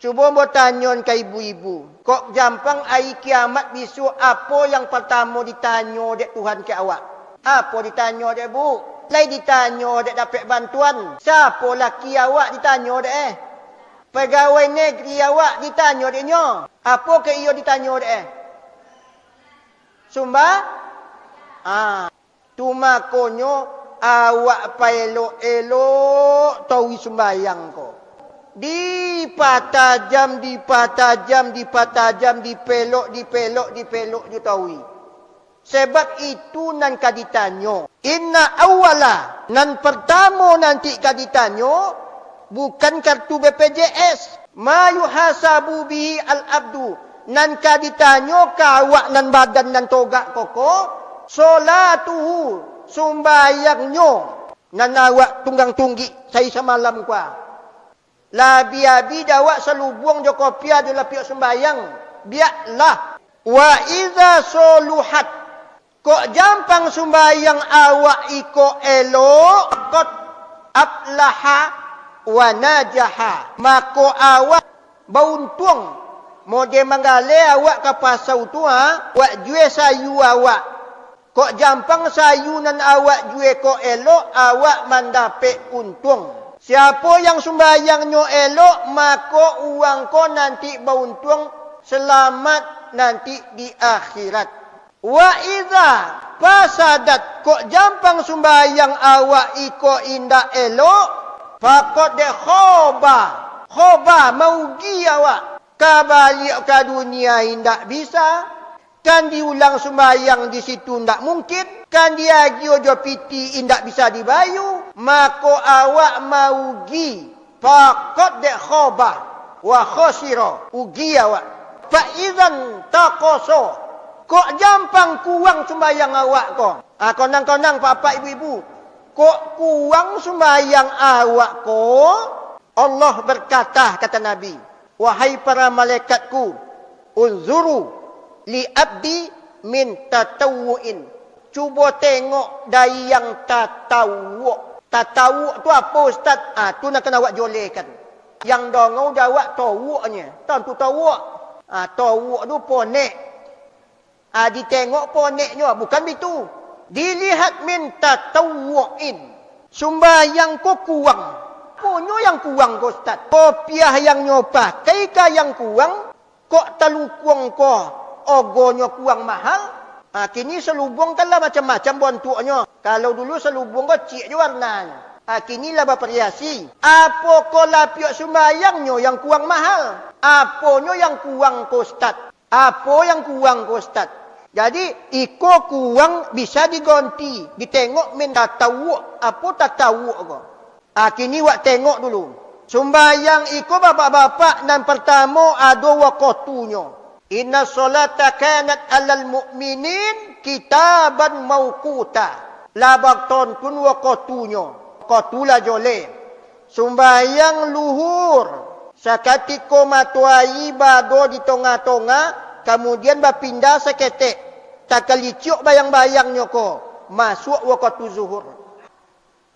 Cuba bertanya ke ibu-ibu. Kok jampang hari kiamat besok apa yang pertama ditanya dek Tuhan ke awak? Apa ditanya dek bu? Lai ditanya dek dapat bantuan. Siapa laki awak ditanya dek Pegawai negeri awak ditanya deknya. Apa ke ia ditanya dek Sumba? Tu makonyo awak pa elok-elok tahu sembayang ko. Dipatajam, dipelok you tahu. Sebab itu nan kaditanyo. Inna awala nan pertama nanti kaditanyo bukan kartu BPJS. Ma yuhasabu bihi al-abdu. Nan kaditanyo kawak nan badan nan togak koko. Solatuhu sumbayangnya. Nan awak tunggang tunggi saya semalam kuah. Labi-abi dawak selubung Jokopia adalah pihak sembayang. Biarlah. Wa iza soluhat. Kok jampang sembayang awak iko elok. Kot aflaha wa najaha. Mako awak bauntung. Mode manggale awak kapasau tu Wak jue sayu awak. Kok jampang sayunan awak jue ko elok. Awak mandape untung. Siapa yang sembahyangnya elok, maka uang ko nanti beruntung selamat nanti di akhirat. Wa iza fasadat, kok jampang sembahyang awak iko indah elok, fakot de khoba maugi awak. Kabalik ke dunia indah bisa, kan diulang sembahyang di situ ndak mungkin. Kan dia giojo piti indak bisa dibayu. Maka awak maugi. Fakot dek khobah. Wa khosiro. Ugi awak. Fa'idhan takoso. Kok jampang kuang sembayang awak ko. Konang-konang bapak ibu-ibu. Kok kuang sembayang awak ko. Allah berkata, kata Nabi. Wahai para malaikatku. Unzuru li abdi min tatawu'in. Cuba tengok dari yang tatawuk. Tatawuk tu apa ustaz? Tu nak kena awak jolehkan. Yang dongau dah awak tawuknya. Tahu tu tawuk. Tawuk tu ponek. Ditengok poneknya. Bukan begitu. Dilihat min tatawu'in. Sumbayang ko kuang. Punyo yang kuang ko ustaz. Kopiah yang nyopa. Kaika yang kuang. Kok talukuang ko. Ogonya kuang mahal. Kini selubung kan lah macam-macam bentuknya. Kalau dulu selubung kecil je warnanya. Kini lah bervariasi. Apa ko lapiak sembayangnya yang kurang mahal? Apanya yang kurang kostat? Apa yang kurang kostat? Jadi, iko kurang bisa diganti. Ditengok min tatawuk. Apa tatawuk ko? Kini wak tengok dulu. Sembayang iko bapak-bapak dan pertama ada wakotunya. Inna solata kanat alal mu'minin kitaban mawquta. Labak tontun wa kotunya. Kotula jole. Sumbayang luhur. Sakatiko matuai bado di tonga-tonga. Kemudian berpindah seketek. Takalicuk bayang-bayangnya ko. Masuk wa kotu zuhur.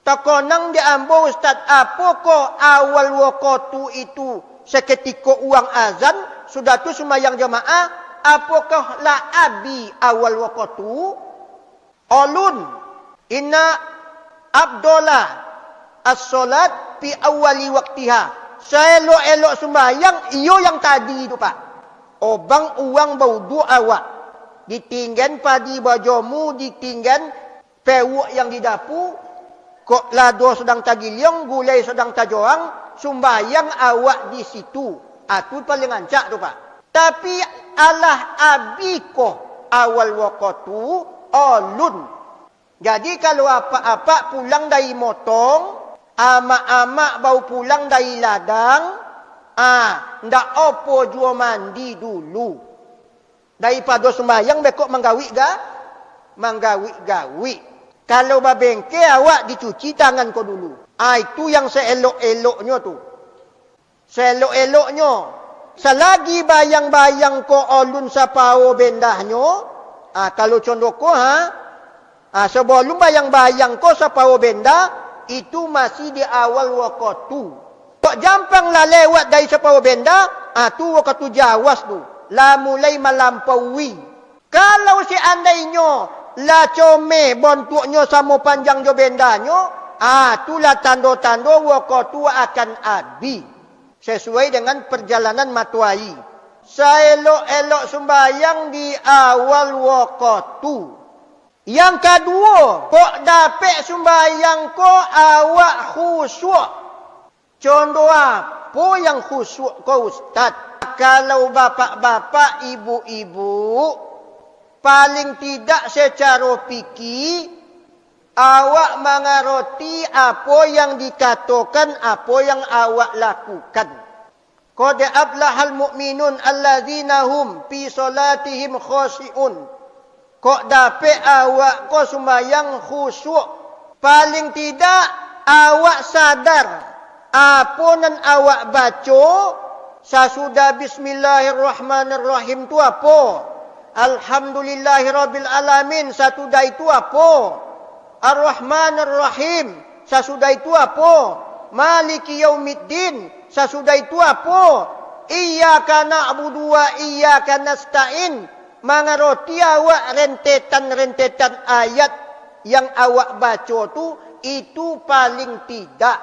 Takonang diambil ustaz. Apa ko awal wa kotu itu seketiko uang azan. Sudah tu sembahyang jamaah, apakah la abi awal waqtu? Alun inna abdullah as-salat fi awali waqtiha. Elok-elok sembahyang iyo yang tadi tu pak. Obang uang baudu awak. Ditinggan padi bajomu, ditinggan pewuk yang di dapur. Kok lado sedang tagiliong, gulai sedang tajoang, sembahyang awak di situ. Itu paling ancak tu pak. Tapi alah abiko awal waqtu alun. Jadi kalau apa-apa pulang dari motong, amak-amak bau pulang dari ladang, ndak opo jua mandi dulu. Daripada sembahyang bekok menggawi menggawi. Kalau babengke awak dicuci tangan kau dulu. Itu yang seelok-eloknya tu. Selok-eloknya. Selagi bayang-bayang ko olun sapao bendahnya. Kalau contoh ko sebelum bayang-bayang ko sapao benda. Itu masih di awal waqtu. Kok jampang lah lewat dari separuh benda, tu waktu jawas tu. Lah mulai melampaui. Kalau seandainya lah comel bentuknya sama panjang jo bendanya, itulah tanda-tanda waktu akan habis. Sesuai dengan perjalanan matahari. Seelok-elok sembahyang di awal waktu. Yang kedua, kok dapat sembahyang kok awak khusyuk. Contoh apa yang khusyuk kau ustaz? Kalau bapak-bapak, ibu-ibu, paling tidak secara fikih, awak mengerti apa yang dikatakan, apa yang awak lakukan. Qad aflahal mu'minun alladzina hum fi salatihim khashi'un. Kok dapat awak kau sembahyang khusyuk. Paling tidak awak sadar apa yang awak baca sesudah bismillahirrahmanirrahim tu apa? Alhamdulillahirabbil alamin sesudah itu apa? Ar-Rahmanir-Rahim sesudah itu apa? Maliki yaumiddin sesudah itu apa? Iyyaka na'budu wa iyyaka nasta'in. Mengerti awak rentetan-rentetan ayat yang awak baca tu, itu paling tidak.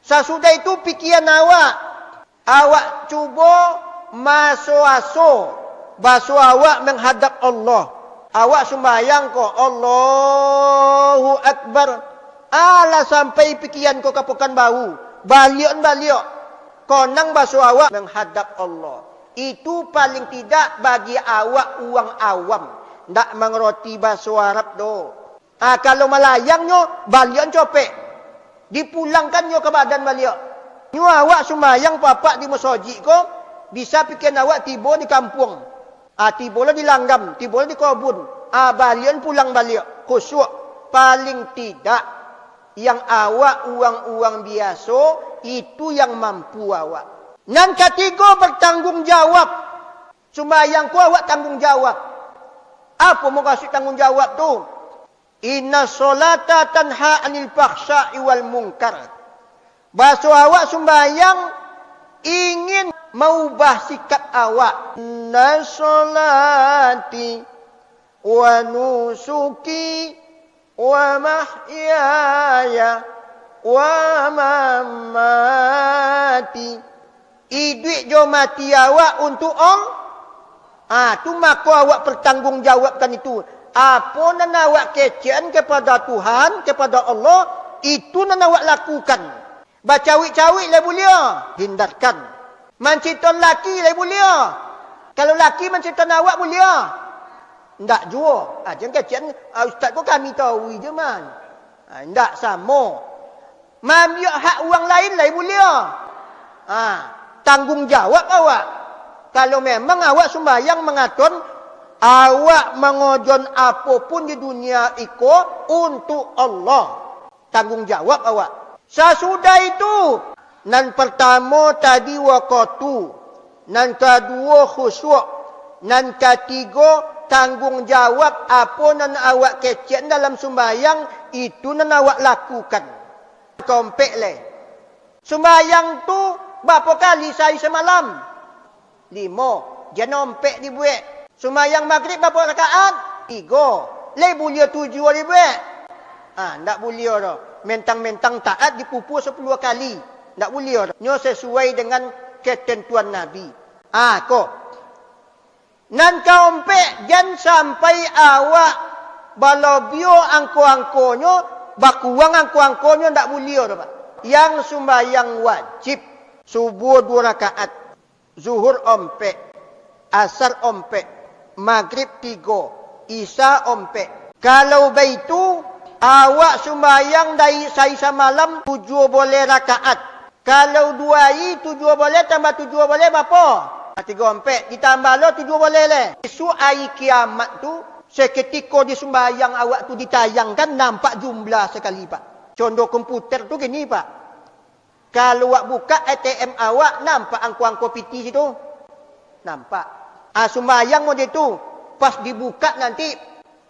Sesudah itu pikiran awak cuba masuk-masuk. Basuh awak menghadap Allah. Awak sembahyang kok Allahu Akbar. Sampai pikiran kau kapukan bau. Baliok. Konang basuh awak menghadap Allah. Itu paling tidak bagi awak uang awam. Tak mengerti bahasa Arab tu. Kalau melayangnya, baliok copek. Dipulangkannya ke badan baliok. Nyo awak sembahyang papak di masjid ko, bisa pikir awak tiba di kampung. Tiba di langgam, tiba di kebun. Baliok pulang baliok. Khusyuk. Paling tidak yang awak uang-uang biasa, itu yang mampu awak. Yang ketiga bertanggungjawab. Sembahyang ku awak tanggungjawab. Apa mau kasih tanggungjawab tu? Inna solata tanha anil fakhsya'i wal munkar. Bahasa awak sembahyang ingin mengubah sikap awak. Inna solati wa nusuki wa mahyaya wa mamati. Duit jo mati awak untuk tu maka awak bertanggungjawabkan itu. Apa yang awak kecean kepada Tuhan, kepada Allah, itu yang awak lakukan. Bacawik-cawik lah boleh, hindarkan. Menciton laki lah boleh. Kalau laki menciton awak boleh. Tak jua. Jangan kecean, ustaz kau kami tahu je man. Tak sama. Mambiak hak orang lain lah boleh. Tanggungjawab awak. Kalau memang awak sembahyang mengatur, awak mengojon apapun di dunia itu untuk Allah. Tanggungjawab awak. Sesudah itu, nan pertama tadi waktu, nan kedua khusyuk, nan ketiga tanggungjawab apa nan awak kecek dalam sembahyang, itu nan awak lakukan. Kompek le. Sembahyang tu berapa kali saya semalam? 5. Jangan ompek dibuat. Sembahyang maghrib berapa rakaat? 3. Le boleh 7 dibuat. Tak boleh dah. Mentang-mentang taat dipupuk 10 kali. Tak boleh dah. Nyo sesuai dengan ketentuan Nabi. Kok. Nan kau ompek jangan sampai awak balobio angko-angkonyo, bakuang angko-angkonyo tak boleh dah. Yang sembahyang wajib. Subuh 2 rakaat, zuhur ompek, asar ompek, maghrib 3, isya ompek. Kalau begitu, awak sembahyang dari saisa malam 7 boleh rakaat. Kalau 2 7 boleh, tambah 7 boleh berapa? 3 ompek. Ditambah lo 7 boleh le. Esok hari kiamat tu, seketika di sembahyang awak tu ditayangkan, nampak jumlah sekali pak. Contoh komputer tu gini pak. Kalau awak buka ATM awak, nampak angko-angko piti situ? Nampak. Sembahyang model tu. Pas dibuka nanti,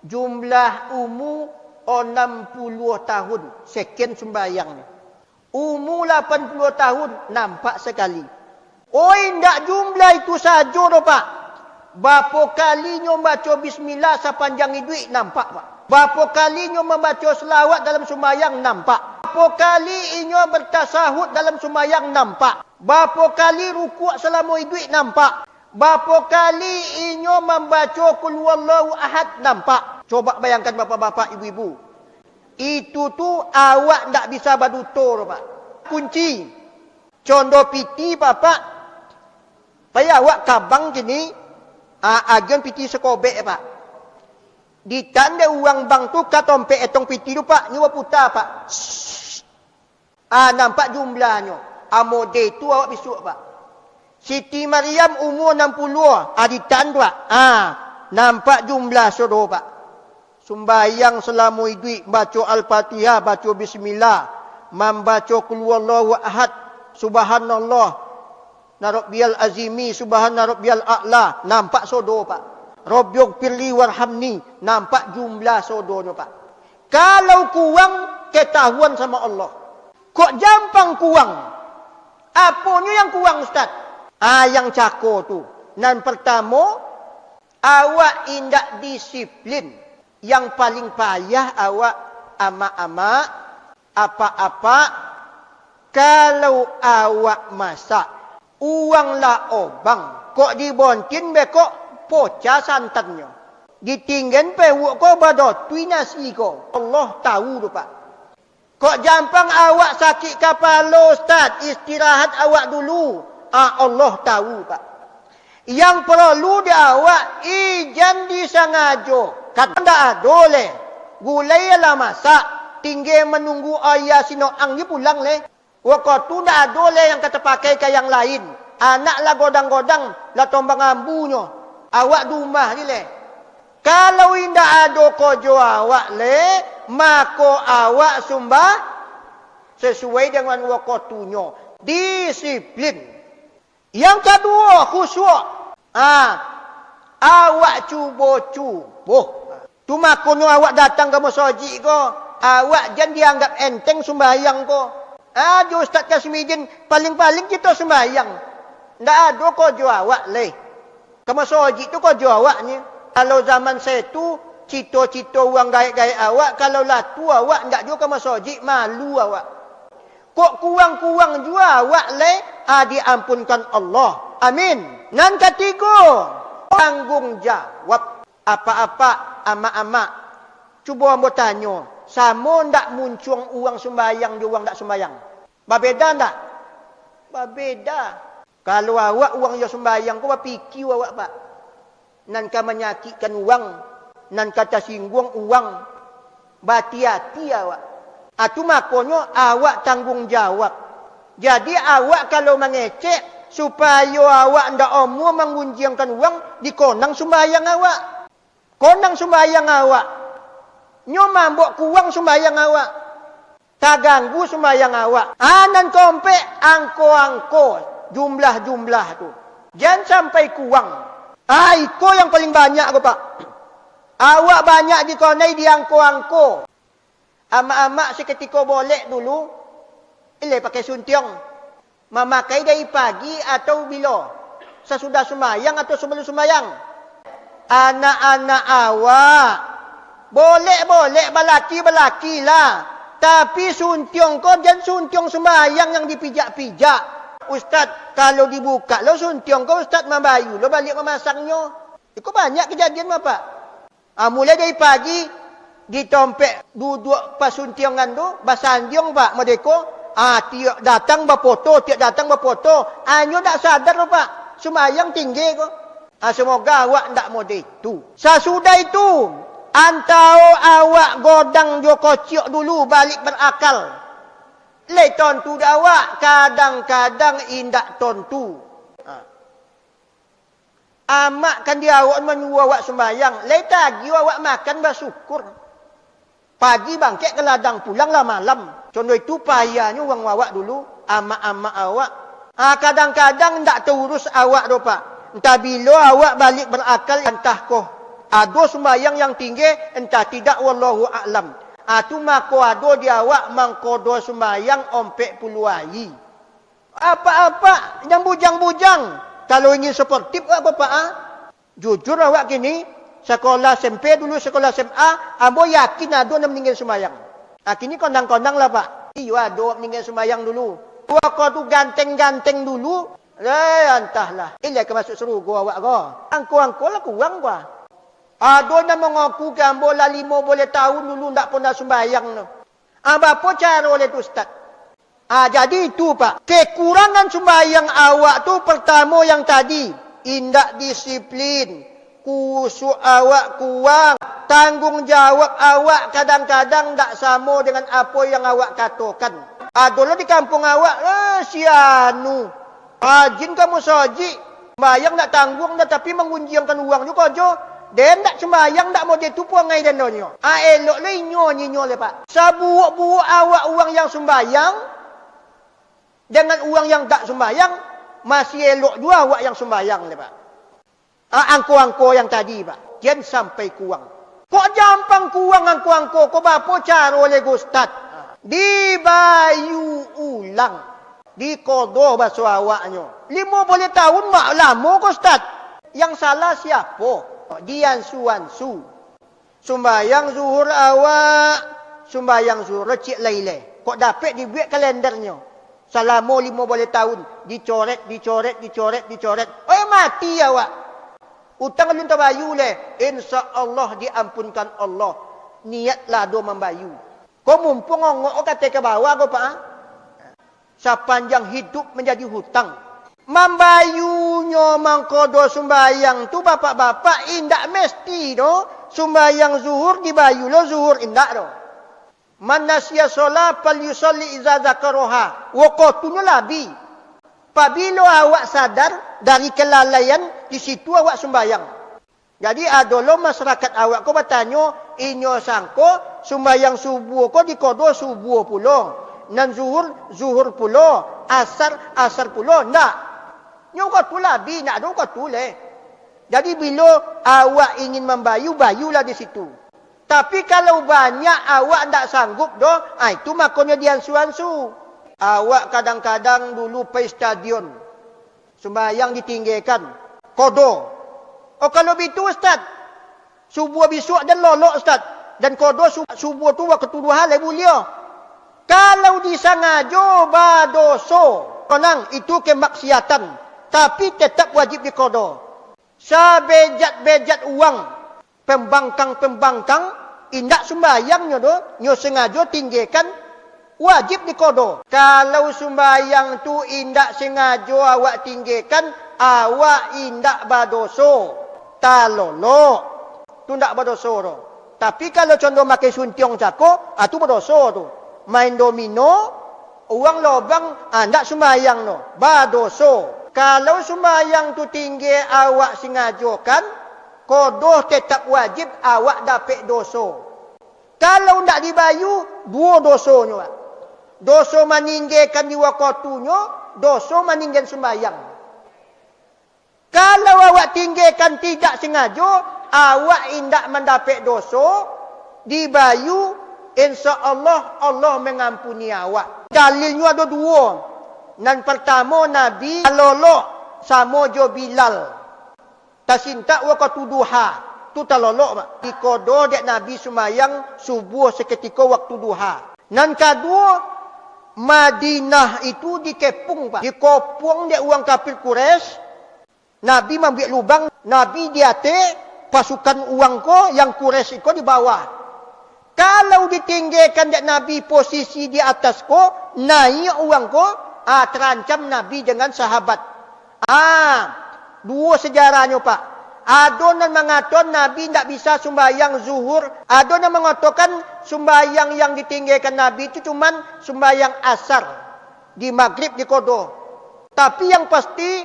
jumlah umur 60 tahun. Sekian sembahyang. Umur 80 tahun, nampak sekali. Oi, ndak jumlah itu saja dah, Pak. Berapa kalinya baca bismillah sepanjang hidup, nampak, Pak. Berapa kalinya membaca selawat dalam sembahyang, nampak. Berapa kali inyo bertasahud dalam sembahyang, nampak. Berapa kali rukuk selama hidup, nampak. Berapa kali inyo membaca qul huwallahu ahad, nampak. Coba bayangkan bapak-bapak, ibu-ibu. Itu tu awak tak bisa berdutur, Pak. Kunci. Contoh piti, Bapak. Payah awak kabang gini. Agen piti sekobek, Pak. Ditanda uang bank tu katompek etong piti tu, Pak. Ni putar, Pak. Nampak jumlahnya. Amode tu awak besok, Pak. Siti Maryam umur 60. Ditanda, Pak. Nampak jumlah suruh, Pak. Sembahyang selama hidup, baca Al-Fatihah, baca Bismillah, membaca Qul huwallahu ahad, Subhanallah, Rabbiyal azimi, Subhana Rabbiyal a'la, nampak sodo, Pak. Rabbighfirli warhamni, nampak jumlah sodonya, Pak. Kalau kurang, ketahuan sama Allah. Kok jampang kurang? Apanya yang kurang, Ustaz? Yang cakor tu. Yang pertama, awak indak disiplin. Yang paling payah awak amak-amak, apa-apa, kalau awak masak, uanglah obang. Kok dibontin bekok poca santannya. Ditinggan pewuk ko badotui nasi ko. Allah tahu tu, Pak. Kok jampang awak sakit kepala, Ustaz, istirahat awak dulu. Allah tahu, Pak. Yang perlu dia awak, ijan disengaja. Kata tak boleh. Gulai lah masak. Tinggal menunggu ayah sinoang ni pulang leh. Waktu tu tak boleh yang kata pakai ke yang lain. Anak lah godang-godang lah tombang ambunya. Awak di rumah ni leh. Kalau indah ada kojo awak leh, maka awak sumbah sesuai dengan waktunya. Disiplin. Yang kedua, khusyuk. Awak cuba-cuba. Tu makanya awak datang ke masjid ko. Awak jangan dianggap enteng sembahyang ko. Ustaz Kasmidin, paling-paling kita sembahyang. Tak ada ko jua awak leh. Ke masjid tu ko jua awak ni. Kalau zaman saya tu, cita-cita orang gaya-gaya awak. Kalau lah tu awak tak juga ke masjid, malu awak. Kok kurang-kurang jua awak leh, diampunkan Allah. Amin. Nan ketiga, tanggungjawab. Apa-apa, amak-amak. Cuba ambo tanya. Sama ndak muncung uang sembahyang, dia uang tak sembahyang? Berbeza tak? Berbeza. Kalau awak uang yang sembahyang, kau fikir awak, Pak. Nan ka menyakitkan uang. Nan kata singgung uang. Berhati-hati awak. Itu makanya awak tanggungjawab. Jadi awak kalau mengecek, supaya awak ndak omong mengunjingkan uang, dikonang sembahyang awak. Konang sembahyang awak. Nyo mambok kuang sembahyang awak. Tak ganggu sembahyang awak. Nan kompek angko-angko. Jumlah-jumlah tu. Jangan sampai kuang. Iko yang paling banyak ko, Pak. Awak banyak dikonai di angko-angko. Amak-amak seketika boleh dulu. Pakai suntiong. Memakai dari pagi atau bila? Sesudah sembahyang atau sebelum sembahyang? Anak-anak awak. Boleh, balaki lah. Tapi suntiong kau jangan suntiong sembahyang yang dipijak-pijak. Ustaz, kalau dibuka lo suntiong kau, Ustaz membayu lo balik memasangnya. Itu banyak kejadian, Bapak. Mulai dari pagi, ditompek duduk pas suntiongan tu, basandiong, Pak, medeko. Tiap datang berfoto, tiap datang berfoto. Anyo tak sadar lo, Pak. Sembahyang tinggi kau. Semoga awak tak mau itu. Sesudah itu, antau awak godang jo kocok dulu balik berakal. Le tontu awak kadang-kadang indak tontu. Amak kan dia awak menyuruh awak sembahyang. Le tagi awak makan bersyukur. Pagi bangkit ke ladang pulang lah malam. Contoh itu payahnya uang awak dulu. Amak-amak awak. Kadang-kadang tak terurus awak tu, Pak. Entah bila awak balik berakal, entah kau ada sembahyang yang tinggi, entah tidak, wallahu a'lam. Tu mako ado dia awak mangkodo sembayang ompek puluai. Apa-apa yang bujang-bujang. Kalau ingin sportif apa Pak? Jujur awak gini, sekolah SMP dulu, sekolah SMA, abo yakin ado nak meninggal sembayang. Kini kondang-kondang lah Pak. Iya ado meninggal sembayang dulu. Kau tu ganteng-ganteng dulu. Entahlah. Ilai ke masuk serugo awak ko. Angko-angko lah kurang ko. Ado nak mengaku gambo lah 5 boleh tahun dulu tak pernah sembayang no. Apa cara oleh tu Ustaz? Jadi itu Pak. Kekurangan sembayang awak tu pertama yang tadi. Indak disiplin. Kusuk awak kurang. Tanggungjawab awak kadang-kadang tak sama dengan apa yang awak katakan. Adolah di kampung awak. Sianu. Rajin kamu saji. Sembayang nak tanggung dah tapi mengunjingkan uang juga jo. Dan tak sembayang tak mau dia tu puang ngai danonyo. Elok le nyo le Pak. Sabuuk-buuk awak uang yang sembayang dengan uang yang tak sembayang masih elok dua awak yang sembayang le Pak. Angko-angko yang tadi Pak. Jangan sampai kurang. Kok jampang kurang angko-angko kok apa cara oleh Ustaz? Dibayu ulang. Dikodoh bahasa awaknya. 5 boleh tahun mak lama kok Ustaz. Yang salah siapa? Diansu-ansu. Sumbayang zuhur awak. Sumbayang zuhur cik lailai. Kok dapat dibuat kalendernya. Selama 5 boleh tahun. Dicoret. Mati awak. Utang lu bayu le. InsyaAllah diampunkan Allah. Niatlah do membayu. Kau mumpung ngok kata ke bawah kau Pak. Sepanjang hidup menjadi hutang. Membayunya mangkodo sumbayang tu bapak-bapak indak mesti do. Sumbayang zuhur dibayu lo zuhur indak do. Man nasiya solat fal yusalli iza zakaroha. Waqtunya labi. Apabila awak sadar dari kelalaian di situ awak sumbayang. Jadi adolo masyarakat awak ko bertanya inyo sangko sumbayang subuh ko dikodo subuh pulo. Nan zuhur pulo. Asar pulo. Ndak. Nyo kau tu labi, nak ada kau tu le. Jadi bila awak ingin membayu, bayulah di situ. Tapi kalau banyak awak tak sanggup doh, itu makanya diansu-ansu. Awak kadang-kadang dulu pergi stadion. Sembahyang ditinggalkan. Kodo. Kalau begitu Ustaz. Subuh besok dan lolok Ustaz. Dan kodo subuh tu waktu duha le mulia. Kalau disengaja badoso. Konang itu kemaksiatan. Tapi tetap wajib dikodo. Sabejat-bejat uang. Pembangkang. Indak sembayangnya do. Nyo sengaja tinggalkan. Wajib dikodo. Kalau sembayang tu indak sengaja awak tinggalkan. Awak indak badoso. Talolo. Tu indak badoso do. Tapi kalau contoh makai suntiong cako. Tu badoso tu. Main domino. Uang lobang. Ndak sembayang no. Badoso. Kalau sembahyang tu tinggi awak sengajakan, kodoh tetap wajib awak dapat dosa. Kalau tak dibayu, 2 dosanya. Dosa meninggalkan di waktunya, dosa meninggalkan sembahyang. Kalau awak tinggalkan tidak sengaja, awak indak mendapat dosa, dibayu, insya-Allah Allah mengampuni awak. Dalilnya ada 2. Nan pertama Nabi lolok sama jo Bilal. Tasinta waktu duha. Tu talolok mak. Dikodo dek Nabi sembahyang subuh seketika waktu duha. Nan kedua Madinah itu dikepung Pak. Dikopung dek uang kafir Quraisy. Nabi membuat lubang, Nabi diate pasukan uang ko yang Quraisy ko di bawah. Kalau ditinggalkan dek Nabi posisi di atas ko, naik uang ko terancam Nabi dengan sahabat. Dua sejarahnya Pak. Ada yang mengatakan Nabi tidak bisa sembahyang zuhur. Ada yang mengatakan sembahyang yang ditinggalkan Nabi itu cuma sembahyang asar. Di maghrib di kodo. Tapi yang pasti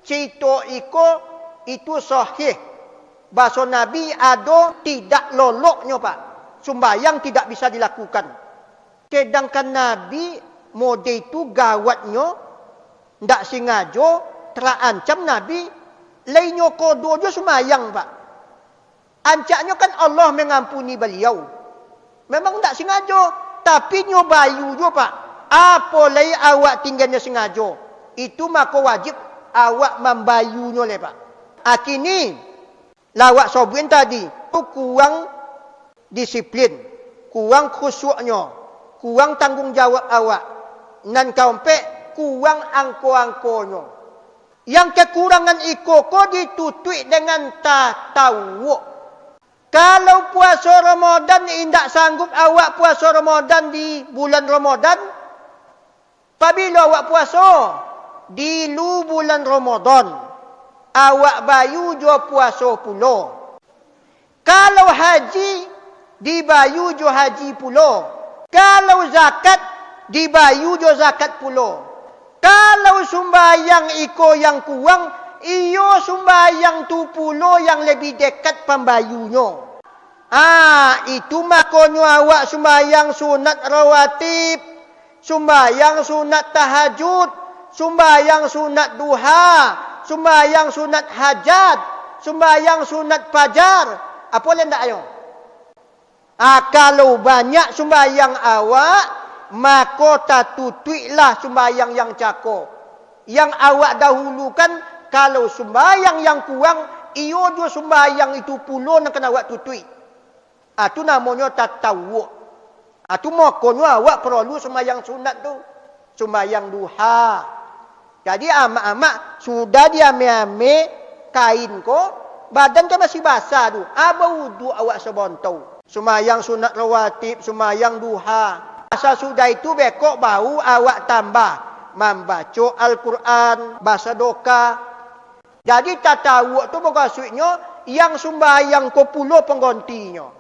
cerita itu sahih. Bahasa Nabi ada tidak loloknya Pak. Sembahyang tidak bisa dilakukan. Sedangkan Nabi mode itu gawatnya, tidak sengaja, terancam Nabi, lainnya kodo dia sembahyang Pak. Ancaknya kan Allah mengampuni beliau. Memang tak sengaja. Tapi nyo bayu jo pak. Apa lagi awak tinggalnya sengaja. Itu maka wajib awak membayunya le pak. Akini lawak sobuin tadi. Kurang disiplin. Kurang khusyuknya. Kurang tanggungjawab awak. Nan kaumpek kurang angko-angkonya. Yang kekurangan ikoko ditutui dengan tatawuk. Kalau puasa Ramadan tidak sanggup awak puasa Ramadan di bulan Ramadan. Apabila awak puasa di lu bulan Ramadan. Awak bayu jo puasa pula. Kalau haji dibayu jo haji pula. Kalau zakat dibayu jo zakat pula. Kalau sumbayang iko yang kurang, iyo sumbayang tu pula yang lebih dekat pembayunya. Itu makanya awak sumbayang sunat rawatib, sumbayang sunat tahajud, sumbayang sunat duha, sumbayang sunat hajat, sumbayang sunat fajar. Apa yang tak ayo? Kalau banyak sumbayang awak, maka tatutuilah sumbayang yang cakap. Yang awak dahulukan, kalau sumbayang yang kurang, iyo jo sumbayang itu pula nak kena awak tutui. Itu namanya tatawuk. Itu makanya awak perlu sembahyang sunat tu. Sembahyang duha. Jadi amak-amak sudah diame-ame kain ko. Badan kan masih basah tu. Wudu awak sebontau. Sembahyang sunat rawatib, sembahyang duha. Asal sudah itu bekok bau awak tambah. Membaca Al-Quran, baca doka. Jadi tatawuk tu maksudnya yang sembahyang ko puluh penggantinya.